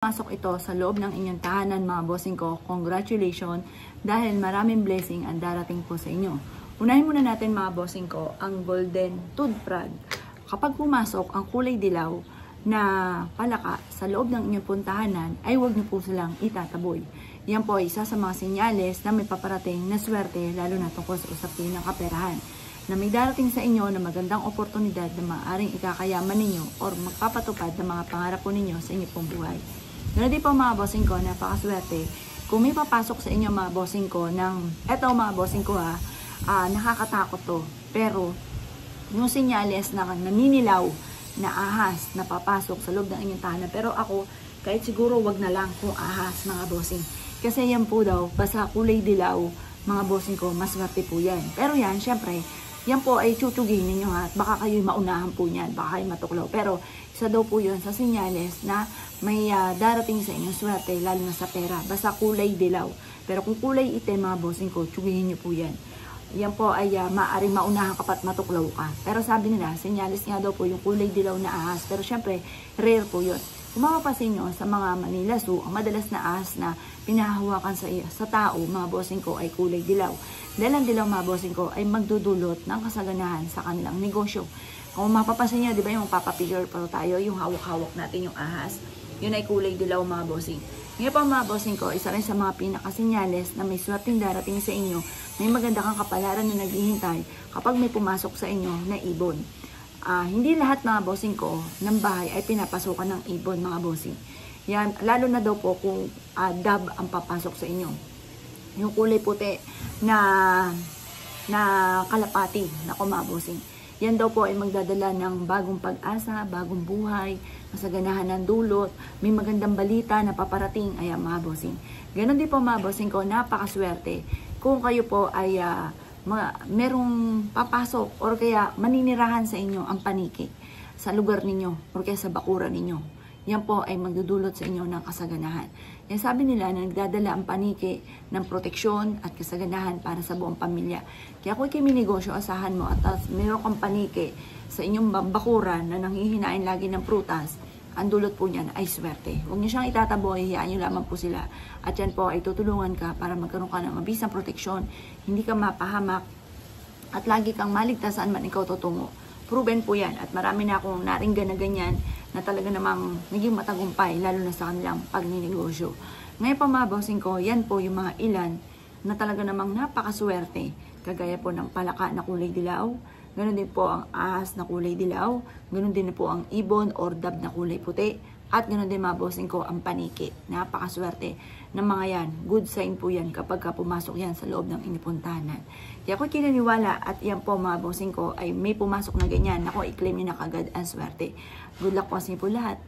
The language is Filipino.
Pasok ito sa loob ng inyong tahanan mga bossing ko, congratulations dahil maraming blessing ang darating po sa inyo. Unahin muna natin mga bossing ko ang golden tooth frog. Kapag pumasok ang kulay dilaw na palaka sa loob ng inyong puntahanan ay huwag niyo po silang itataboy. Yan po ay isa sa mga senyales na may paparating na swerte lalo na tungkol sa usapin ng kaperahan. Na may darating sa inyo na magandang oportunidad na maaaring ikakayaman ninyo o magpapatupad ng mga pangarap po ninyo sa inyong pong buhay. Ganoon din po mga bossing ko, napakaswerte. Kung may papasok sa inyo mga bossing ko eto mga bossing ko nakakatakot to. Pero yung senyales na naninilaw na ahas na papasok sa loob ng inyong tahanan. Pero ako, kahit siguro wag na lang kung ahas mga bossing. Kasi yan po daw, basta kulay dilaw mga bossing ko, mas swerte po yan. Pero yan, syempre, yan po ay tutugin ninyo at baka kayo maunahan po niyan, baka kayo matuklaw. Pero isa daw po yun sa senyales na may darating sa inyong swerte, lalo na sa pera. Basta kulay dilaw. Pero kung kulay itim mga bossing ko, tugihin nyo po yan. Yan po ay maaaring maunahan ka pat matuklaw ka. Pero sabi nila, senyales nga daw po yung kulay dilaw na ahas. Pero syempre, rare po yun. Kung mapapansin nyo sa mga Manila Zoo, ang madalas na ahas na pinahahawakan sa tao, mga bossing ko, ay kulay dilaw. Dahil ang dilaw mga bossing ko ay magdudulot ng kasaganahan sa kanilang negosyo. Kung mapapansin nyo, di ba yung papapicture pa tayo, yung hawak-hawak natin yung ahas, yun ay kulay dilaw mga bossing. Ngayon pa mga bossing ko, isa rin sa mga pinakasenyales na may swerteng darating sa inyo, may maganda kang kapalaran na naghihintay kapag may pumasok sa inyo na ibon. Hindi lahat mga bossing ko ng bahay ay pinapasukan ng ibon mga bossing. Yan, lalo na daw po kung dab ang papasok sa inyo. Yung kulay puti na kalapati na mga bossing. Yan daw po ay magdadala ng bagong pag-asa, bagong buhay, masaganahan ng dulot, may magandang balita na paparating, ayan mga bossing. Ganon din po mga bossing ko, napakaswerte. Kung kayo po ay merong papasok or kaya maninirahan sa inyo ang paniki sa lugar ninyo or kaya sa bakuran ninyo. Yan po ay magdudulot sa inyo ng kasaganahan. Yan sabi nila na nagdadala ang paniki ng proteksyon at kasaganahan para sa buong pamilya. Kaya kung kayo may negosyo, asahan mo at meron kang paniki sa inyong bakuran na nanghihinain lagi ng prutas, ang dulot po niyan ay swerte. Huwag niyo siyang itataboy, hiyaan niyo lamang po sila. At yan po ay tutulungan ka para magkaroon ka ng mabisang proteksyon, hindi ka mapahamak, at lagi kang maligtas saan man ikaw tutungo. Proven po yan at marami na akong naringgan na ganyan na talaga namang naging matagumpay lalo na sa kanilang pagninegosyo. Ngayon pa mga bossing ko, yan po yung mga ilan na talaga namang napakaswerte. Kagaya po ng palaka na kulay dilaw, ganoon din po ang ahas na kulay dilaw, ganoon din po ang ibon or dab na kulay puti, at ganoon din mga bossing ko ang paniki. Napakaswerte ng mga yan. Good sign po yan kapag pumasok yan sa loob ng inipuntahanan. Kaya ako kinaniwala at yan po mga bossing ko ay may pumasok na ganyan. Ako i-claim nyo na kagad ang swerte. Good luck po sa inyo po lahat.